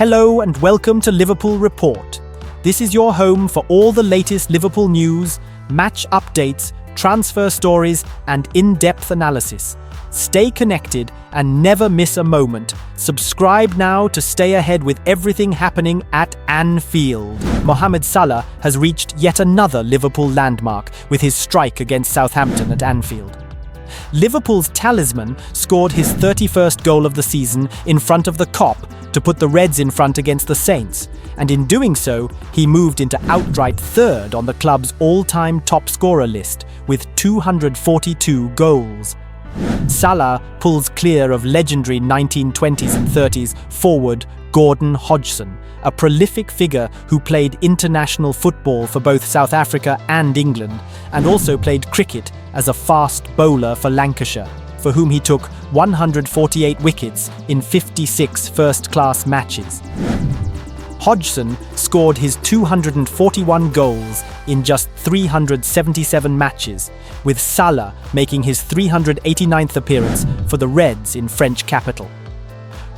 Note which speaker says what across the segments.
Speaker 1: Hello and welcome to Liverpool Report. This is your home for all the latest Liverpool news, match updates, transfer stories, and in-depth analysis. Stay connected and never miss a moment. Subscribe now to stay ahead with everything happening at Anfield. Mohamed Salah has reached yet another Liverpool landmark with his strike against Southampton at Anfield. Liverpool's talisman scored his 31st goal of the season in front of the Kop to put the Reds in front against the Saints, and in doing so, he moved into outright third on the club's all-time top scorer list with 242 goals. Salah pulls clear of legendary 1920s and 30s forward Gordon Hodgson, a prolific figure who played international football for both South Africa and England, and also played cricket as a fast bowler for Lancashire, for whom he took 148 wickets in 56 first-class matches. Hodgson scored his 241 goals in just 377 matches, with Salah making his 389th appearance for the Reds in French capital.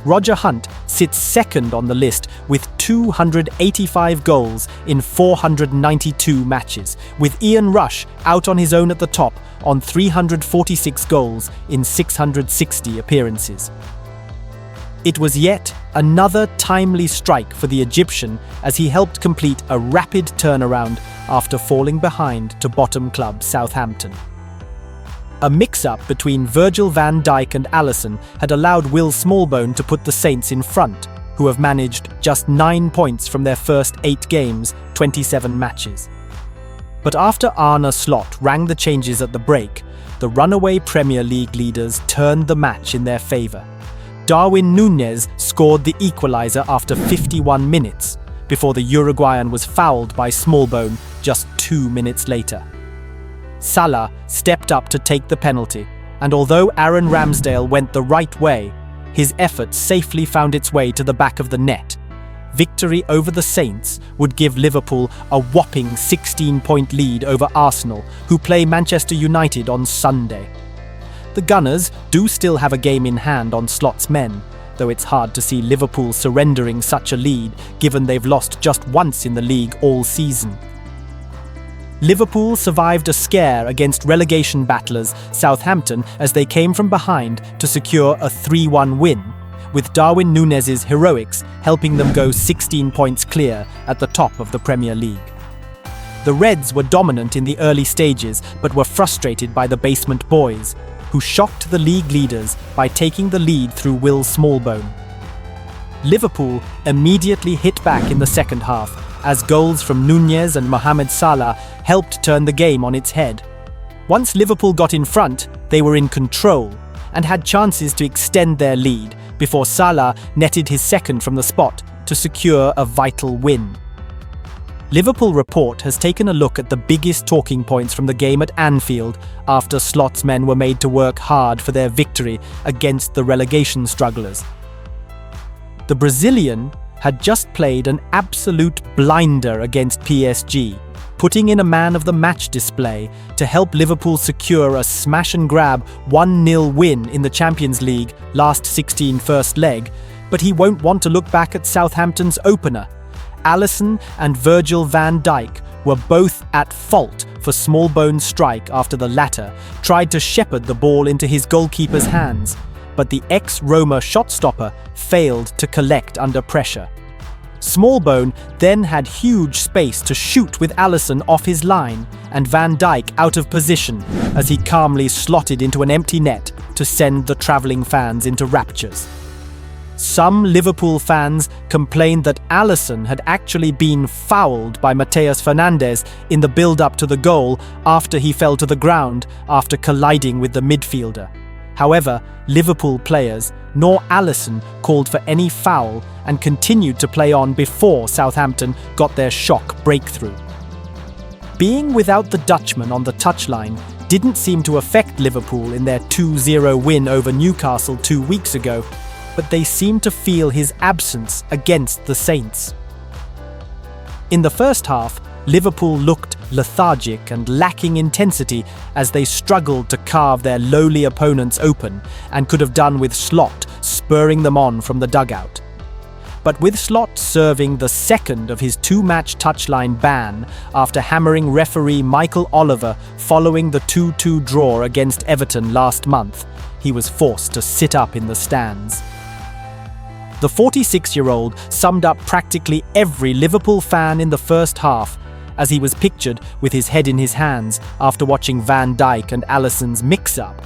Speaker 1: Roger Hunt sits second on the list with 285 goals in 492 matches, with Ian Rush out on his own at the top on 346 goals in 660 appearances. It was yet another timely strike for the Egyptian as he helped complete a rapid turnaround after falling behind to bottom club Southampton. A mix-up between Virgil van Dijk and Alisson had allowed Will Smallbone to put the Saints in front, who have managed just 9 points from their first 8 games, 27 matches. But after Arne Slot rang the changes at the break, the runaway Premier League leaders turned the match in their favour. Darwin Nunez scored the equaliser after 51 minutes, before the Uruguayan was fouled by Smallbone just 2 minutes later. Salah stepped up to take the penalty, and although Aaron Ramsdale went the right way, his effort safely found its way to the back of the net. Victory over the Saints would give Liverpool a whopping 16-point lead over Arsenal, who play Manchester United on Sunday. The Gunners do still have a game in hand on Slot's men, though it's hard to see Liverpool surrendering such a lead given they've lost just once in the league all season. Liverpool survived a scare against relegation battlers Southampton as they came from behind to secure a 3-1 win, with Darwin Nunez's heroics helping them go 16 points clear at the top of the Premier League. The Reds were dominant in the early stages but were frustrated by the basement boys, who shocked the league leaders by taking the lead through Will Smallbone. Liverpool immediately hit back in the second half, as goals from Núñez and Mohamed Salah helped turn the game on its head. Once Liverpool got in front, they were in control and had chances to extend their lead before Salah netted his second from the spot to secure a vital win. Liverpool Report has taken a look at the biggest talking points from the game at Anfield after Slot's men were made to work hard for their victory against the relegation strugglers. The Brazilian had just played an absolute blinder against PSG, putting in a man-of-the-match display to help Liverpool secure a smash-and-grab 1-0 win in the Champions League last 16 first leg, but he won't want to look back at Southampton's opener. Alisson and Virgil van Dijk were both at fault for Smallbone's strike after the latter tried to shepherd the ball into his goalkeeper's hands, but the ex-Roma shot-stopper failed to collect under pressure. Smallbone then had huge space to shoot with Alisson off his line and Van Dijk out of position as he calmly slotted into an empty net to send the travelling fans into raptures. Some Liverpool fans complained that Alisson had actually been fouled by Matheus Fernandes in the build-up to the goal after he fell to the ground after colliding with the midfielder. However, Liverpool players, nor Alisson, called for any foul and continued to play on before Southampton got their shock breakthrough. Being without the Dutchman on the touchline didn't seem to affect Liverpool in their 2-0 win over Newcastle 2 weeks ago, but they seemed to feel his absence against the Saints. In the first half, Liverpool looked lethargic and lacking intensity as they struggled to carve their lowly opponents open and could have done with Slot spurring them on from the dugout. But with Slot serving the second of his two-match touchline ban after hammering referee Michael Oliver following the 2-2 draw against Everton last month, he was forced to sit up in the stands. The 46-year-old summed up practically every Liverpool fan in the first half, as he was pictured with his head in his hands after watching Van Dijk and Alisson's mix-up.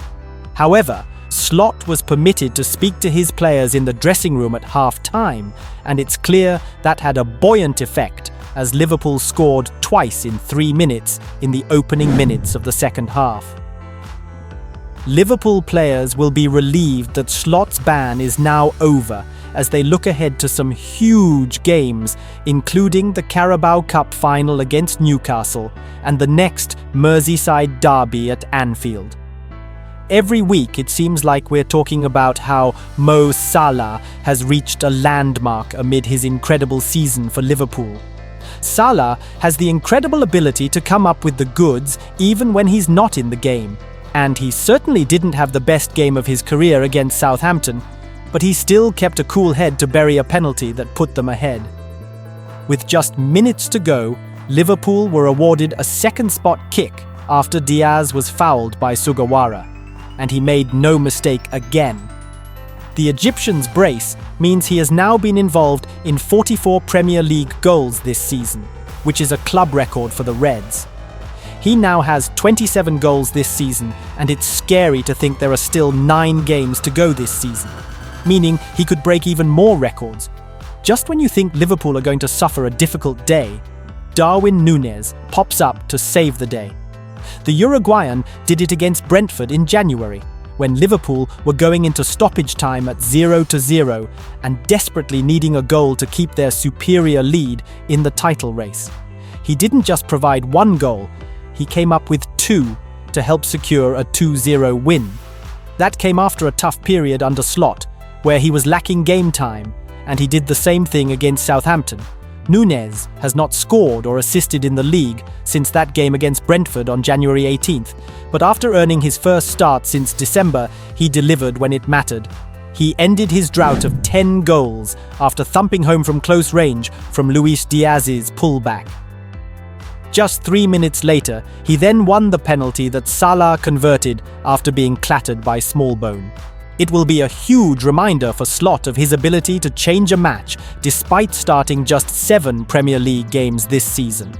Speaker 1: However, Slot was permitted to speak to his players in the dressing room at half-time, and it's clear that had a buoyant effect as Liverpool scored twice in 3 minutes in the opening minutes of the second half. Liverpool players will be relieved that Slot's ban is now over as they look ahead to some huge games, including the Carabao Cup final against Newcastle and the next Merseyside derby at Anfield. Every week it seems like we're talking about how Mo Salah has reached a landmark amid his incredible season for Liverpool. Salah has the incredible ability to come up with the goods even when he's not in the game, and he certainly didn't have the best game of his career against Southampton, but he still kept a cool head to bury a penalty that put them ahead. With just minutes to go, Liverpool were awarded a second spot kick after Diaz was fouled by Sugawara, and he made no mistake again. The Egyptian's brace means he has now been involved in 44 Premier League goals this season, which is a club record for the Reds. He now has 27 goals this season, and it's scary to think there are still 9 games to go this season, meaning he could break even more records. Just when you think Liverpool are going to suffer a difficult day, Darwin Nunez pops up to save the day. The Uruguayan did it against Brentford in January, when Liverpool were going into stoppage time at 0-0 and desperately needing a goal to keep their superior lead in the title race. He didn't just provide one goal, he came up with 2 to help secure a 2-0 win. That came after a tough period under Slot, where he was lacking game time, and he did the same thing against Southampton. Nunez has not scored or assisted in the league since that game against Brentford on January 18th, but after earning his first start since December, he delivered when it mattered. He ended his drought of 10 goals after thumping home from close range from Luis Diaz's pullback. Just 3 minutes later, he then won the penalty that Salah converted after being clattered by Smallbone. It will be a huge reminder for Slot of his ability to change a match despite starting just 7 Premier League games this season.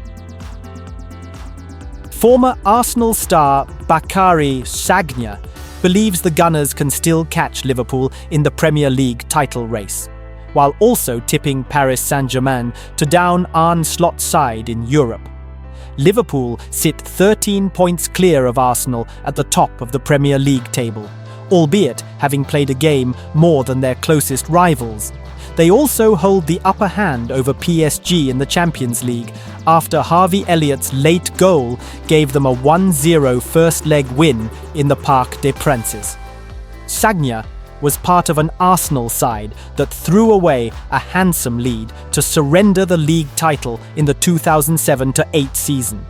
Speaker 1: Former Arsenal star Bacary Sagna believes the Gunners can still catch Liverpool in the Premier League title race, while also tipping Paris Saint-Germain to down Arne Slot's side in Europe. Liverpool sit 13 points clear of Arsenal at the top of the Premier League table, albeit having played a game more than their closest rivals. They also hold the upper hand over PSG in the Champions League after Harvey-Elliott's late goal gave them a 1-0 first-leg win in the Parc des Princes. Sagna was part of an Arsenal side that threw away a handsome lead to surrender the league title in the 2007-08 season,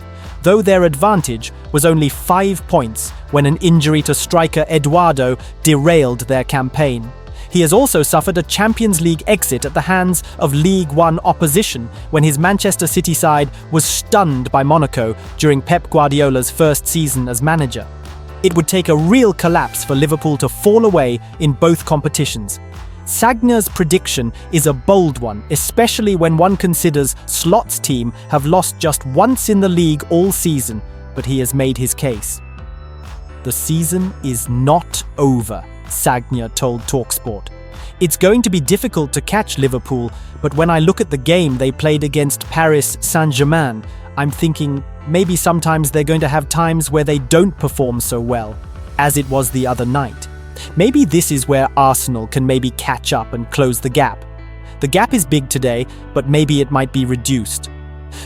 Speaker 1: though their advantage was only 5 points when an injury to striker Eduardo derailed their campaign. He has also suffered a Champions League exit at the hands of League One opposition when his Manchester City side was stunned by Monaco during Pep Guardiola's first season as manager. It would take a real collapse for Liverpool to fall away in both competitions. Sagna's prediction is a bold one, especially when one considers Slot's team have lost just once in the league all season, but he has made his case. The season is not over, Sagna told TalkSport. It's going to be difficult to catch Liverpool, but when I look at the game they played against Paris Saint-Germain, I'm thinking maybe sometimes they're going to have times where they don't perform so well, as it was the other night. Maybe this is where Arsenal can maybe catch up and close the gap. The gap is big today, but maybe it might be reduced.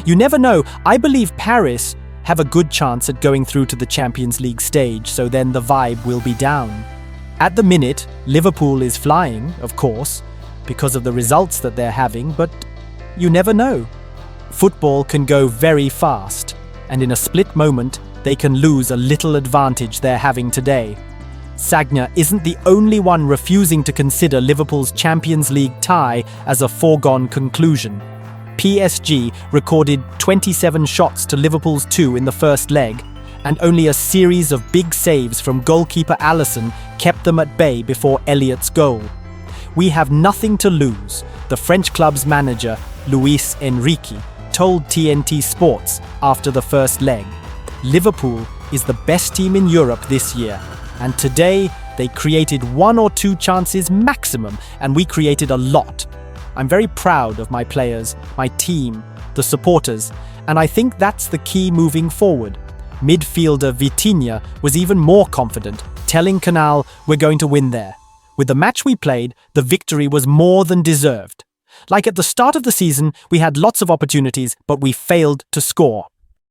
Speaker 1: You never know. I believe Paris have a good chance at going through to the Champions League stage, so then the vibe will be down. At the minute, Liverpool is flying, of course, because of the results that they're having, but you never know. Football can go very fast, and in a split moment, they can lose a little advantage they're having today. Sagna isn't the only one refusing to consider Liverpool's Champions League tie as a foregone conclusion. PSG recorded 27 shots to Liverpool's 2 in the first leg, and only a series of big saves from goalkeeper Alisson kept them at bay before Elliott's goal. "We have nothing to lose," the French club's manager, Luis Enrique, told TNT Sports after the first leg. "Liverpool is the best team in Europe this year, and today they created 1 or 2 chances maximum, and we created a lot. I'm very proud of my players, my team, the supporters, and I think that's the key moving forward." Midfielder Vitinha was even more confident, telling Canal, "We're going to win there. With the match we played, the victory was more than deserved. Like at the start of the season, we had lots of opportunities, but we failed to score."